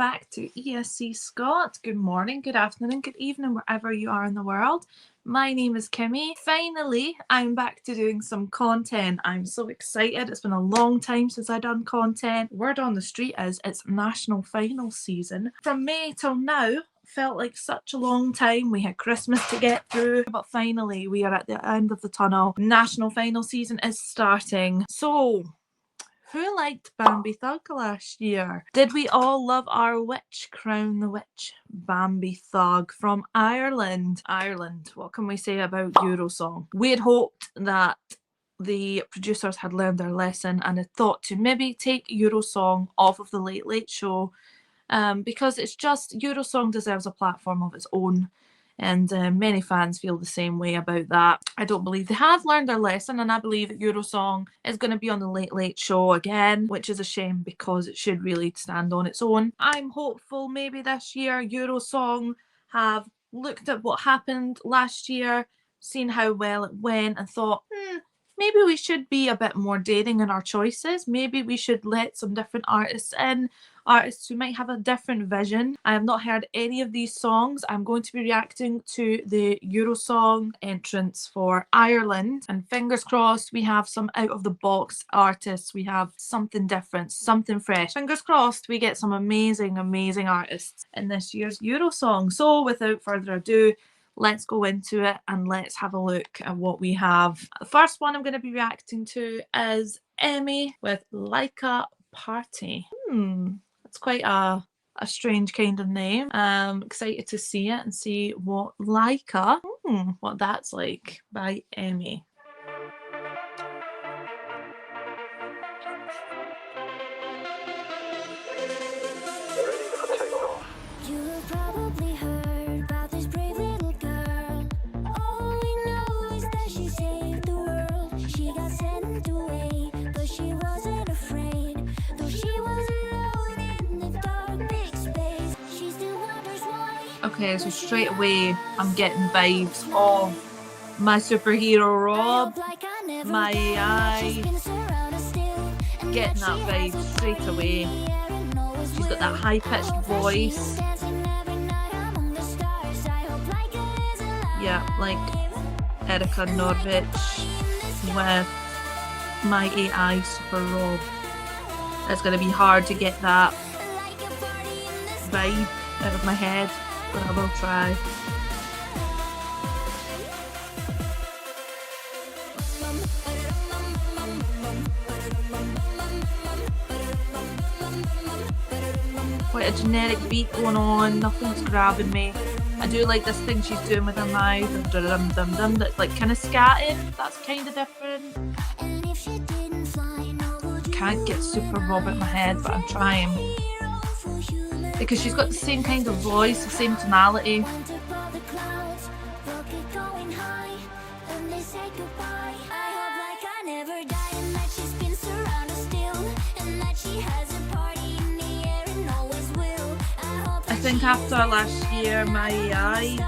back to ESC Scott. Good morning, good afternoon, good evening, wherever you are in the world. My name is Kimmy. Finally, I'm back to doing some content. I'm so excited. It's been a long time since I've done content. Word on the street is it's national final season. From May till now, felt like such a long time. We had Christmas to get through, but finally we are at the end of the tunnel. National final season is starting. So, who liked Bambi Thug last year? Did we all love our witch, Crown the Witch, Bambi Thug from Ireland? Ireland, what can we say about Eurosong? We had hoped that the producers had learned their lesson and had thought to maybe take Eurosong off of the Late Late Show because it's just, Eurosong deserves a platform of its own. And many fans feel the same way about that. I don't believe they have learned their lesson, and I believe that Eurosong is going to be on the Late Late Show again, which is a shame because it should really stand on its own. I'm hopeful maybe this year Eurosong have looked at what happened last year, seen how well it went, and thought, maybe we should be a bit more daring in our choices. Maybe we should let some different artists in, artists who might have a different vision. I have not heard any of these songs. I'm going to be reacting to the Eurosong entrance for Ireland. And fingers crossed we have some out-of-the-box artists. We have something different, something fresh. Fingers crossed we get some amazing, amazing artists in this year's Eurosong. So without further ado, let's go into it and let's have a look at what we have. The first one I'm going to be reacting to is Emmy with Like a Party. That's quite a strange kind of name. I'm excited to see it and see what Laika, what that's like by Emmy. Okay, so straight away I'm getting vibes of my superhero Rob, my eye, getting that vibe straight away. She's got that high-pitched voice. Yeah, like Erika Norwich with my AI Super Rob. It's going to be hard to get that vibe out of my head, but I will try. Quite a generic beat going on, nothing's grabbing me. I do like this thing she's doing with her mouth, that's like kind of scatting, that's kind of different. Can't get Super Rob in my head, but I'm trying. Because she's got the same kind of voice, the same tonality. I think after last year, my eye.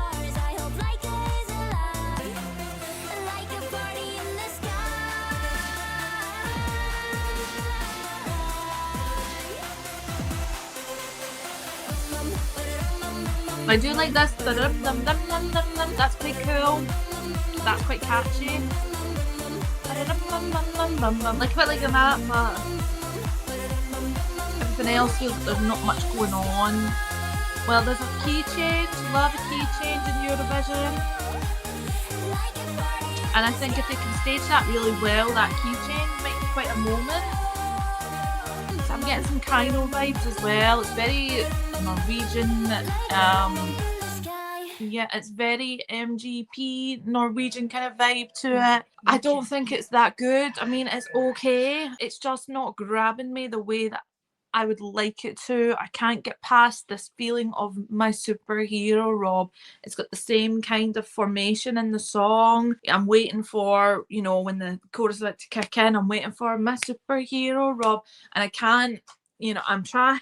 I do like this. That's quite cool. That's quite catchy. Like a bit like that, but everything else feels like there's not much going on. Well, there's a key change. Love a key change in Eurovision. And I think if they can stage that really well, that key change might be quite a moment. So I'm getting some Kino vibes as well. It's very Norwegian. Yeah, it's very MGP Norwegian kind of vibe to it. I don't think it's that good. I mean, it's okay. It's just not grabbing me the way that I would like it to. I can't get past this feeling of my superhero Rob. It's got the same kind of formation in the song. I'm waiting for, you know, when the chorus is about to kick in, I'm waiting for my superhero Rob, and I can't. You know, I'm trying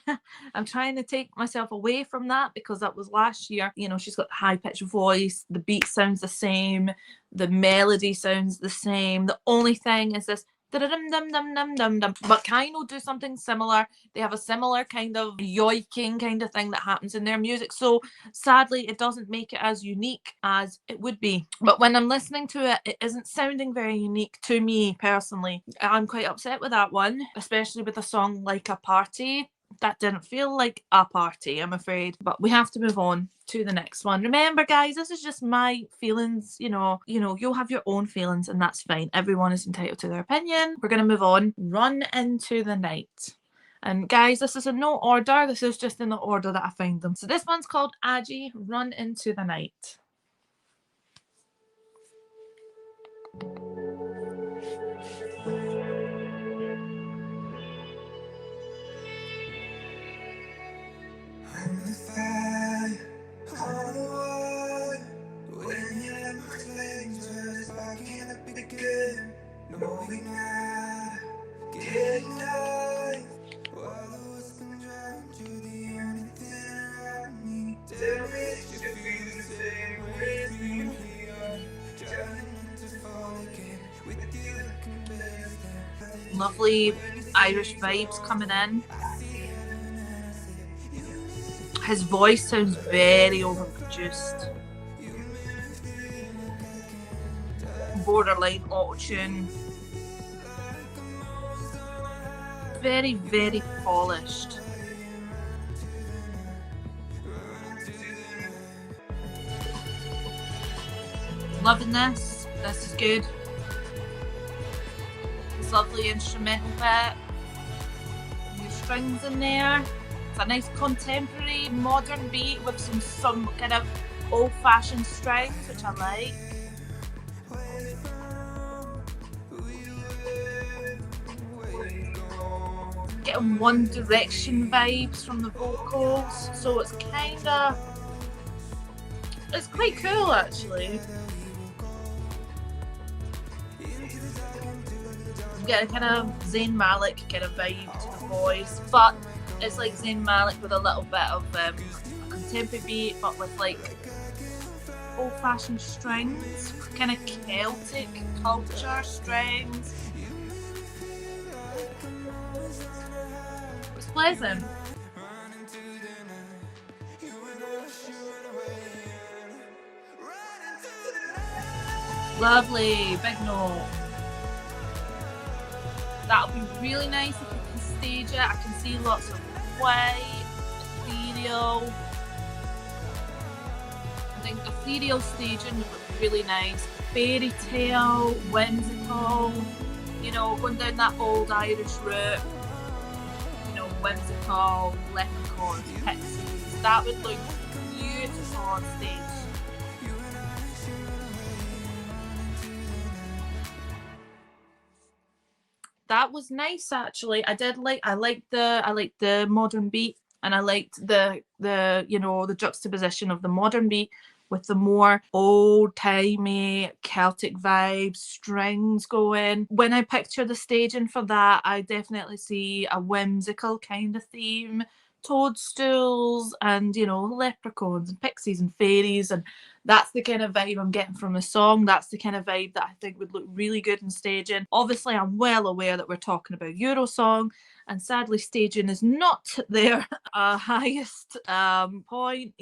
to take myself away from that because that was last year. You know, she's got the high-pitched voice, the beat sounds the same, the melody sounds the same. The only thing is this Dum-dum-dum-dum-dum-dum. But Kaino do something similar. They have a similar kind of yoiking kind of thing that happens in their music. So sadly, it doesn't make it as unique as it would be. But when I'm listening to it, it isn't sounding very unique to me personally. I'm quite upset with that one, especially with a song like A Party. That didn't feel like a party, I'm afraid. But we have to move on to the next one. Remember, guys, this is just my feelings. You'll have your own feelings, and that's fine. Everyone is entitled to their opinion. We're gonna move on. Run Into the Night. And guys, this is in no order. This is just in the order that I found them. So this one's called Agi, Run Into the Night. Lovely Irish vibes coming in. His voice sounds very overproduced. Borderline auto-tune. Very, very polished. Loving this. This is good. This lovely instrumental bit. New strings in there. It's a nice contemporary, modern beat with some kind of old-fashioned strings, which I like. Getting One Direction vibes from the vocals, so it's quite cool actually. You get a kind of Zayn Malik kind of vibe to the voice, but it's like Zayn Malik with a little bit of a contemporary beat, but with like old-fashioned strings, kind of Celtic culture strings. It's pleasant. Lovely, big note. That'll be really nice if we can stage it. I can see lots of white, ethereal. I think ethereal staging would look really nice. Fairy tale, whimsical, going down that old Irish route. Whimsical, leprechauns, pixies. That would look beautiful on stage. That was nice actually. I liked the modern beat, and I liked the juxtaposition of the modern beat with the more old-timey Celtic vibes, strings going. When I picture the staging for that, I definitely see a whimsical kind of theme. Toadstools and, leprechauns and pixies and fairies, and that's the kind of vibe I'm getting from the song. That's the kind of vibe that I think would look really good in staging. Obviously, I'm well aware that we're talking about Eurosong, and sadly staging is not their highest point.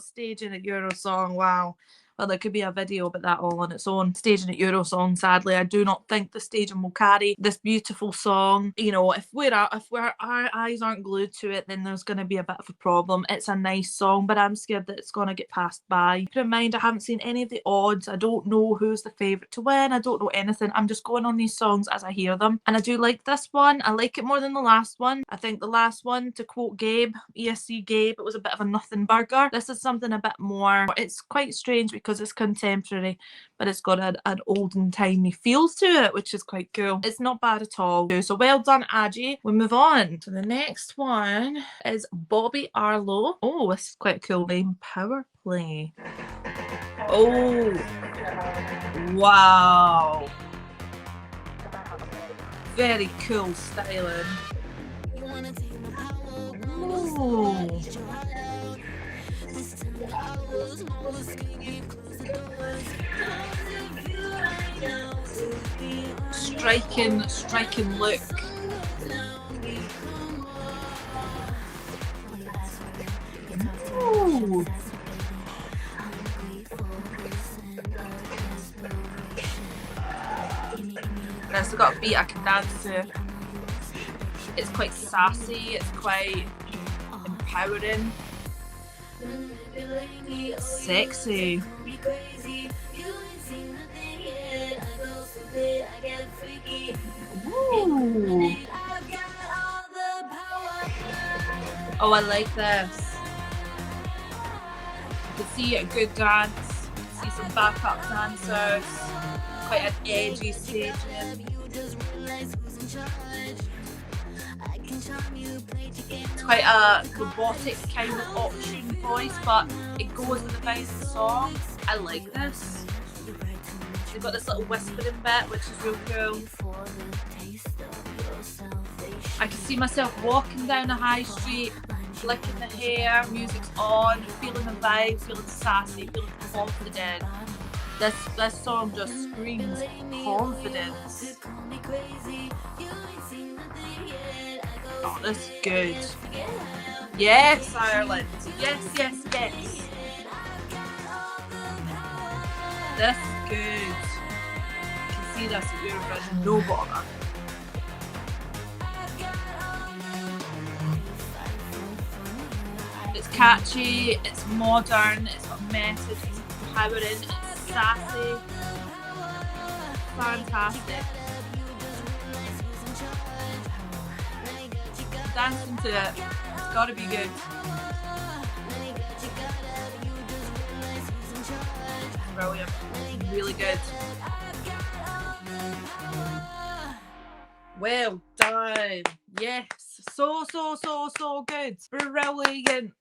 Staging at Eurosong, wow. Well, there could be a video about that all on its own. Staging at Eurosong, sadly, I do not think the staging will carry this beautiful song. If our eyes aren't glued to it, then there's going to be a bit of a problem. It's a nice song, but I'm scared that it's going to get passed by. Keep in mind, I haven't seen any of the odds. I don't know who's the favourite to win. I don't know anything. I'm just going on these songs as I hear them. And I do like this one. I like it more than the last one. I think the last one, to quote Gabe, ESC Gabe, it was a bit of a nothing burger. This is something a bit more. It's quite strange because it's contemporary, but it's got an olden timey feel to it, which is quite cool. It's not bad at all. So well done, Agi. We move on to the next one. Is Bobby Arlo. Oh, this is quite a cool name. Power Play. Oh, wow. Very cool styling. Oh. striking look. Ooh. I've still got a beat I can dance to. It's quite sassy, it's quite empowering. Sexy. Ooh. Oh, I like this. You can see a good dance, see some backup dancers, quite an edgy staging. It's quite a robotic kind of option voice, but it goes with the vibe of the song. I like this. They've got this little whispering bit, which is real cool. I can see myself walking down a high street, flicking the hair, music's on, feeling the vibe, feeling sassy, feeling confident. This song just screams confidence. Oh, this is good. Yes, Ireland. Yes, yes, yes. This is good. You can see this at Eurovision, no bother. It's catchy, it's modern, it's got message, it's empowering, it's sassy. Fantastic. Dancing to it, it's gotta be good. Brilliant, really good. Well done. Yes, so good. Brilliant.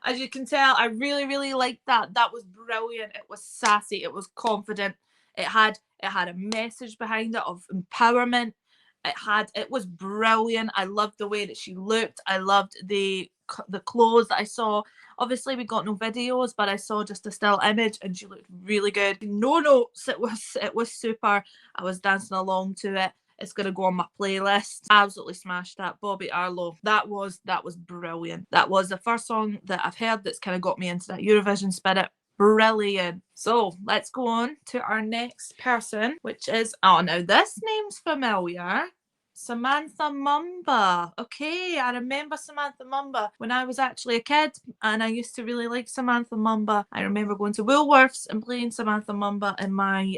As you can tell, I really liked that. That was brilliant. It was sassy, it was confident. It had a message behind it of empowerment. It was brilliant. I loved the way that she looked. I loved the clothes that I saw. Obviously we got no videos, but I saw just a still image and she looked really good. No notes. It was super. I was dancing along to it. It's gonna go on my playlist. Absolutely smashed that. Bobby Arlo. That was brilliant. That was the first song that I've heard that's kind of got me into that Eurovision spirit. Brilliant. So let's go on to our next person, which is, oh, now this name's familiar. Samantha Mumba. Okay, I remember Samantha Mumba when I was actually a kid, and I used to really like Samantha Mumba. I remember going to Woolworths and playing Samantha Mumba in my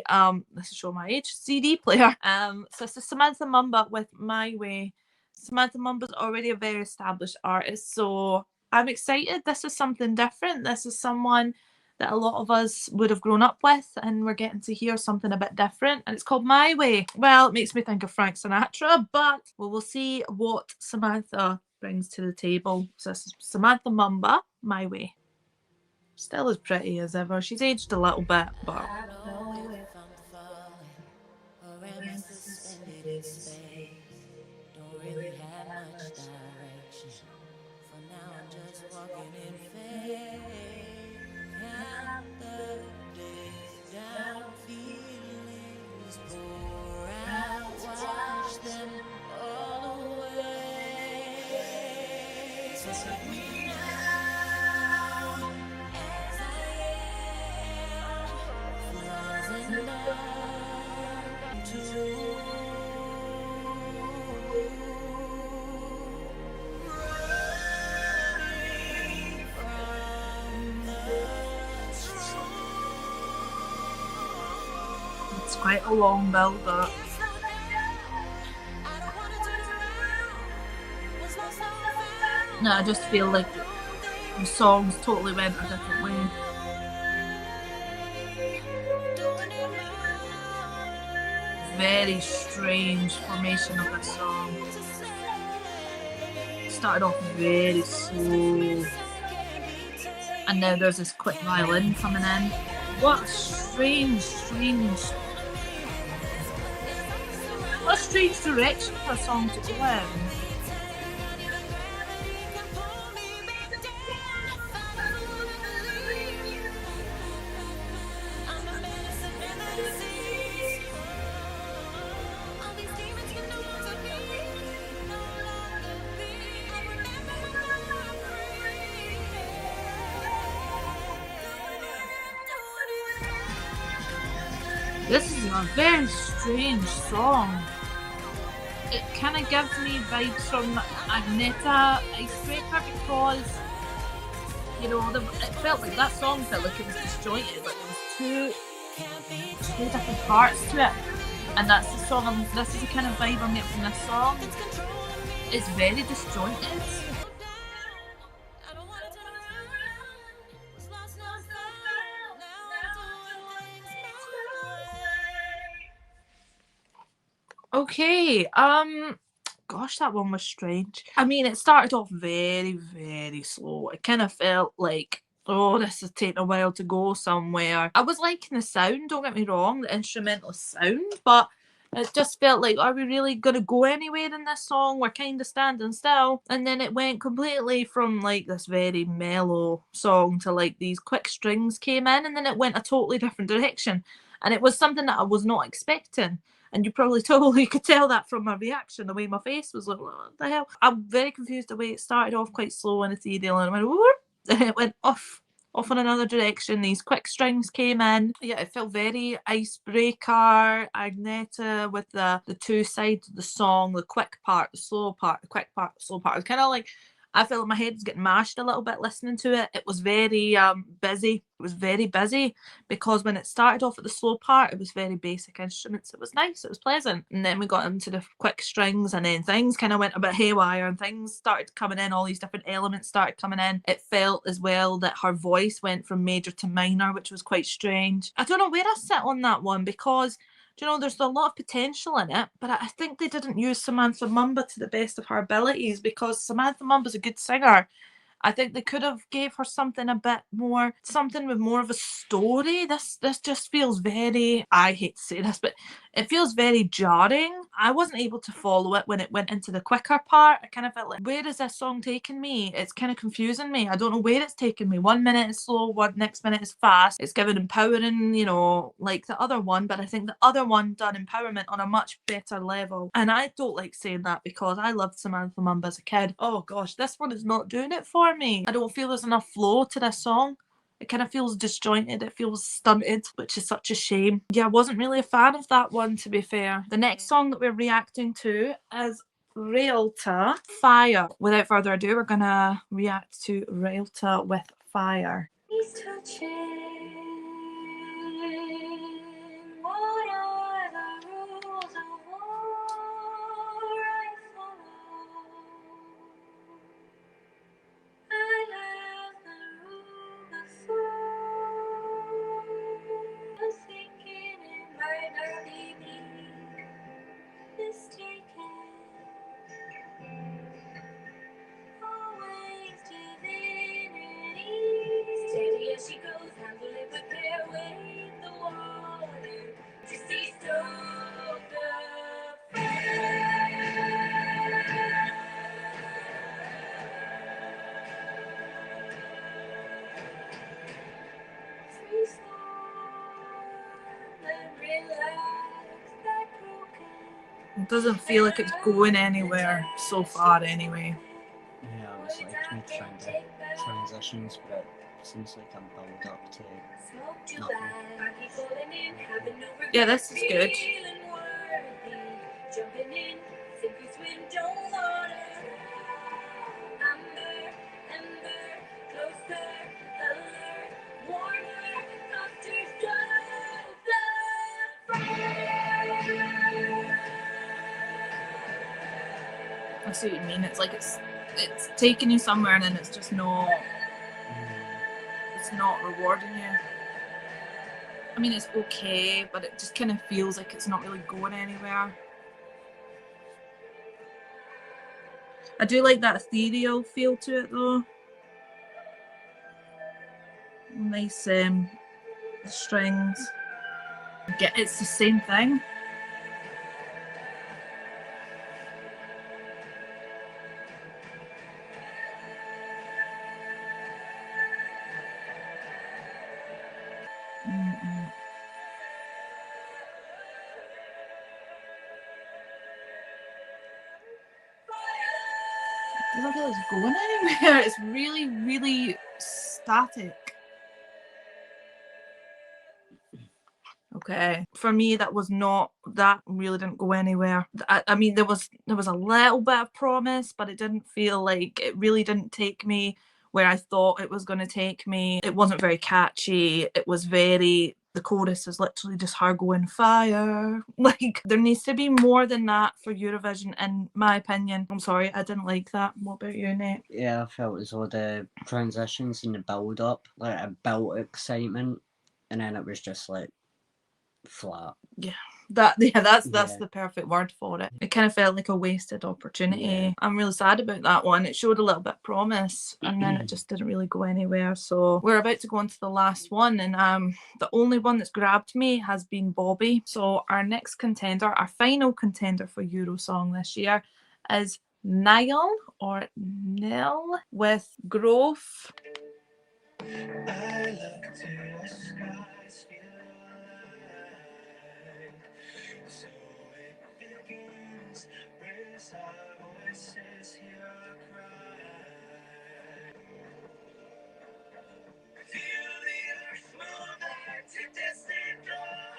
this will show my age, CD player. So it's Samantha Mumba with My Way. Samantha Mumba's already a very established artist, so I'm excited. This is something different. This is someone that a lot of us would have grown up with, and we're getting to hear something a bit different, and it's called My Way. Well, it makes me think of Frank Sinatra, but we'll see what Samantha brings to the table. So this is Samantha Mumba, My Way. Still as pretty as ever. She's aged a little bit, but don't really have much direction. For now I'm just walking in faith. Count the days down, feelings pour out, wash them all away. Take me now as I am, flaws and none to. It's quite a long build up. No, I just feel like the songs totally went a different way. Very strange formation of this song. Started off very slow, and now there's this quick violin coming in. What a strange direction for a song to go in. This is a very strange song. It kind of gives me vibes from Agneta Icebreaker because, you know, it felt like that song felt like it was disjointed, like there was two different parts to it. And that's the song, this is the kind of vibe I'm getting from this song. It's very disjointed. Okay, gosh, that one was strange. I mean, it started off very, very slow. It kind of felt like, oh, this is taking a while to go somewhere. I was liking the sound, don't get me wrong, the instrumental sound, but it just felt like, are we really going to go anywhere in this song? We're kind of standing still. And then it went completely from like this very mellow song to like these quick strings came in, and then it went a totally different direction. And it was something that I was not expecting. And you probably totally could tell that from my reaction, the way my face was like, what the hell? I'm very confused the way it started off quite slow and ethereal, and it went, whoop, and it went off in another direction. These quick strings came in. Yeah, it felt very Icebreaker, Agneta, with the two sides of the song, the quick part, the slow part, the quick part, the slow part. It was kind of like, I felt like my head was getting mashed a little bit listening to it. It was very busy. It was very busy because when it started off at the slow part, it was very basic instruments. It was nice. It was pleasant. And then we got into the quick strings, and then things kind of went a bit haywire, and things started coming in. All these different elements started coming in. It felt as well that her voice went from major to minor, which was quite strange. I don't know where I sit on that one because, you know, there's a lot of potential in it, but I think they didn't use Samantha Mumba to the best of her abilities because Samantha Mumba's a good singer. I think they could have gave her something a bit more, something with more of a story. This just feels very, I hate to say this, but it feels very jarring. I wasn't able to follow it when it went into the quicker part. I kind of felt like, where is this song taking me? It's kind of confusing me. I don't know where it's taking me. 1 minute is slow, next minute is fast. It's given empowering, you know, like the other one, but I think the other one done empowerment on a much better level. And I don't like saying that because I loved Samantha Mumba as a kid. Oh gosh, this one is not doing it for me. I don't feel there's enough flow to this song. It kind of feels disjointed, it feels stunted, which is such a shame. Yeah, I wasn't really a fan of that one, to be fair. The next song that we're reacting to is Realta Fire. Without further ado, we're gonna react to Realta with Fire. He's touching. What are the rules of war I follow? I have the rule before. I was thinking it might not be me mistaken. Always divinity. Steady as she goes, handle it with care. Wave the water to see stoke the fire. It doesn't feel like it's going anywhere so far anyway. Yeah, I was like me trying to transitions, but it seems like I'm build up to nothing. Yeah, this is good. I see what you mean. It's like it's taking you somewhere and then it's just not it's not rewarding you. I mean, it's okay, but it just kind of feels like it's not really going anywhere. I do like that ethereal feel to it though. Nice strings. It's the same thing. It doesn't feel like it's going anywhere. It's really, really static. Okay. For me, that really didn't go anywhere. I mean, there was a little bit of promise, but it didn't feel like, it really didn't take me where I thought it was going to take me. It wasn't very catchy. It was the chorus is literally just her going fire. Like, there needs to be more than that for Eurovision, in my opinion. I'm sorry, I didn't like that. What about you, Nate? Yeah, I felt as though the transitions and the build up, like, I built excitement, and then it was just like flat. Yeah. That's the perfect word for it. It kind of felt like a wasted opportunity. Yeah. I'm really sad about that one. It showed a little bit of promise, and then it just didn't really go anywhere. So we're about to go on to the last one, and the only one that's grabbed me has been Bobby. So our next contender, our final contender for Eurosong this year, is Niall or Nil with Growth. I look to the skies, feel alive. So it begins, raise our voices, hear our cry. Feel the earth move back to distant drums.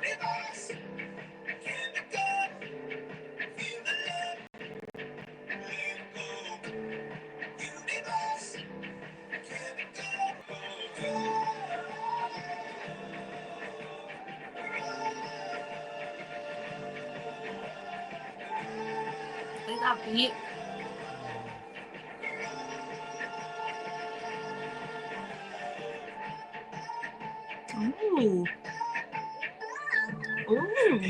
Universe, chemical, feel the love, let go. Universe, Like that beat. Ooh. Ooh.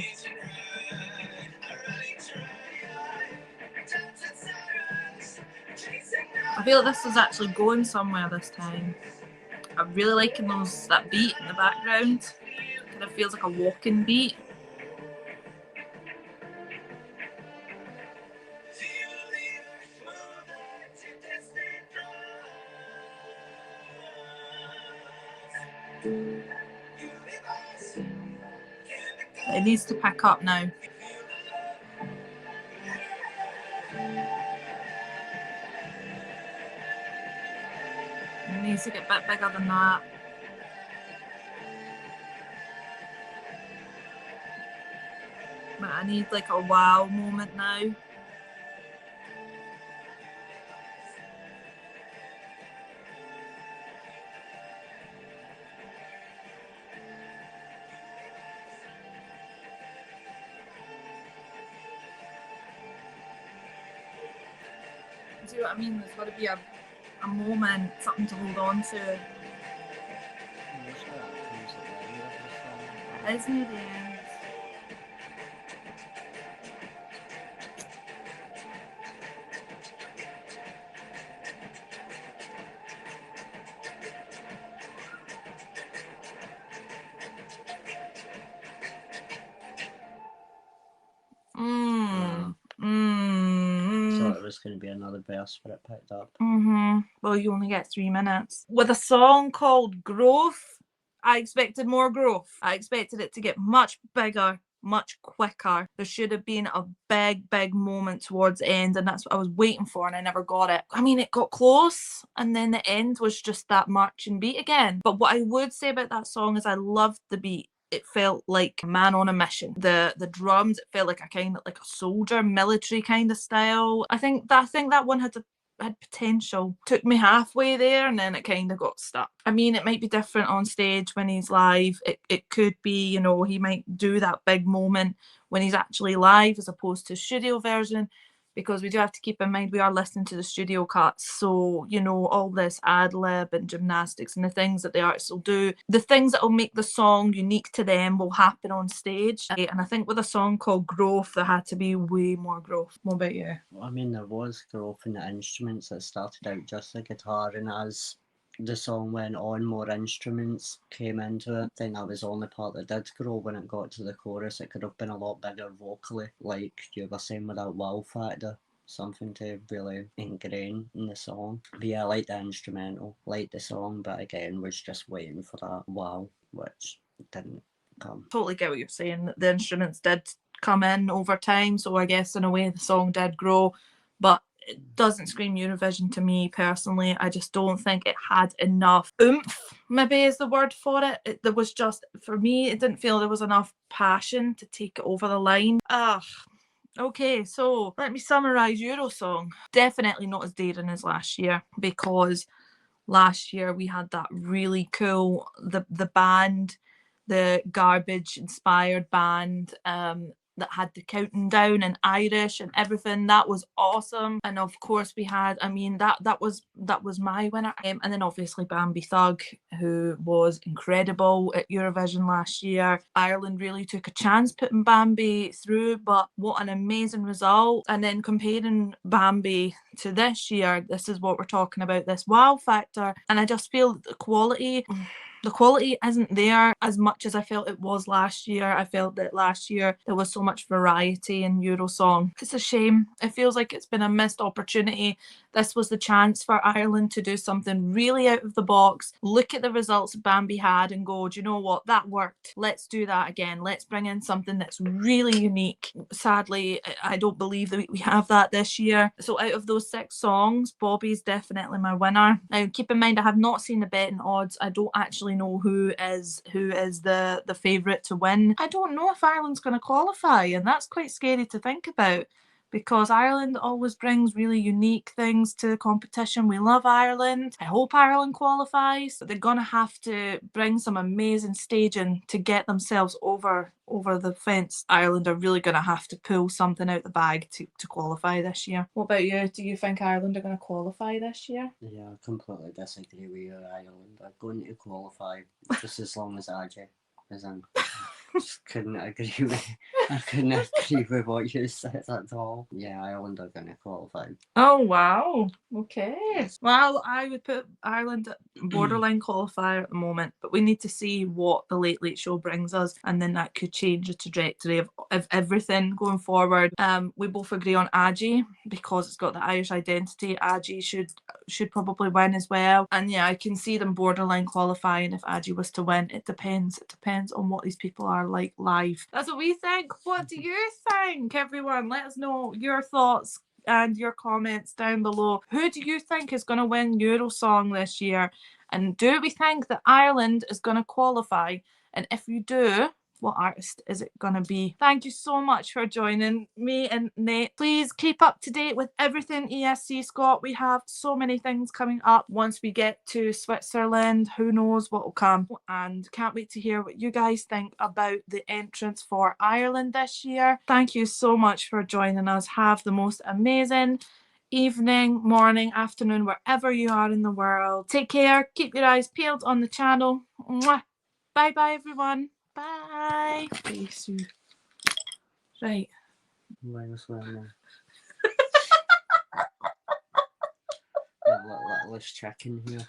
I feel like this is actually going somewhere this time. I'm really liking that beat in the background. It kind of feels like a walking beat. It needs to pick up now. It needs to get a bit bigger than that. But I need like a wow moment now. See what I mean? There's got to be a moment, something to hold on to. It's near the end. Thought it was going to be another burst, but it picked up. Well, you only get 3 minutes. With a song called Growth, I expected more growth. I expected it to get much bigger, much quicker. There should have been a big moment towards the end, and that's what I was waiting for, and I never got it. I mean, it got close, and then the end was just that marching beat again. But what I would say about that song is I loved the beat. It felt like a man on a mission. The drums, it felt like a kind of like a soldier, military kind of style. I think that one had potential. Took me halfway there, and then it kind of got stuck. I mean, it might be different on stage when he's live. It could be, you know, he might do that big moment when he's actually live as opposed to studio version, because we do have to keep in mind we are listening to the studio cuts. So, you know, all this ad lib and gymnastics and the things that the artists will do, the things that will make the song unique to them will happen on stage. And I think with a song called Growth, there had to be way more growth. What about you? I mean, there was growth in the instruments. It started out just the guitar, and as the song went on, more instruments came into it. I think that was the only part that did grow when it got to the chorus. It could have been a lot bigger vocally, like you were saying, with that wow factor. Something to really ingrain in the song. But yeah, I like the instrumental, like the song, but again, was just waiting for that wow, which didn't come. Totally get what you're saying. The instruments did come in over time, so I guess in a way the song did grow, but it doesn't scream Eurovision to me personally. I just don't think it had enough oomph, maybe is the word for it. There was just, for me, it didn't feel there was enough passion to take it over the line. Okay, so let me summarise Eurosong. Definitely not as daring as last year, because last year we had that really cool, the band, the garbage inspired band, that had the counting down in Irish and everything. That was awesome. And of course we had, I mean, that was my winner. And then obviously Bambi Thug, who was incredible at Eurovision last year. Ireland really took a chance putting Bambi through, but what an amazing result. And then comparing Bambi to this year, this is what we're talking about, this wow factor. And I just feel that the quality isn't there as much as I felt it was last year. I felt that last year there was so much variety in Eurosong. It's a shame. It feels like it's been a missed opportunity. This was the chance for Ireland to do something really out of the box, look at the results Bambi had and go, do you know what, that worked. Let's do that again. Let's bring in something that's really unique. Sadly, I don't believe that we have that this year. So out of those 6 songs, Bobby's definitely my winner. Now keep in mind, I have not seen the betting odds. I don't actually know who is the favourite to win. I don't know if Ireland's going to qualify, and that's quite scary to think about, because Ireland always brings really unique things to the competition. We love Ireland. I hope Ireland qualifies, but they're going to have to bring some amazing staging to get themselves over the fence. Ireland are really going to have to pull something out the bag to qualify this year. What about you? Do you think Ireland are going to qualify this year? Yeah, I completely disagree with you. Ireland are going to qualify just as long as AJ is in. Just couldn't agree with what you said at all. Yeah, Ireland are going to qualify. Oh wow. Okay. Well, I would put Ireland at borderline qualifier at the moment, but we need to see what the Late Late Show brings us, and then that could change the trajectory of everything going forward. We both agree on Aji because it's got the Irish identity. Aji should probably win as well. And yeah, I can see them borderline qualifying if Aji was to win. It depends. It depends on what these people are like live. That's what we think. What do you think, everyone? Let us know your thoughts and your comments down below. Who do you think is going to win Eurosong this year? And do we think that Ireland is going to qualify? And if you do, what artist is it going to be? Thank you so much for joining me and Nate. Please keep up to date with everything ESC Scot. We have so many things coming up. Once we get to Switzerland, who knows what will come. And can't wait to hear what you guys think about the entrance for Ireland this year. Thank you so much for joining us. Have the most amazing evening, morning, afternoon, wherever you are in the world. Take care. Keep your eyes peeled on the channel. Mwah. Bye bye, everyone. Bye. Peace. Right. Let's check in here.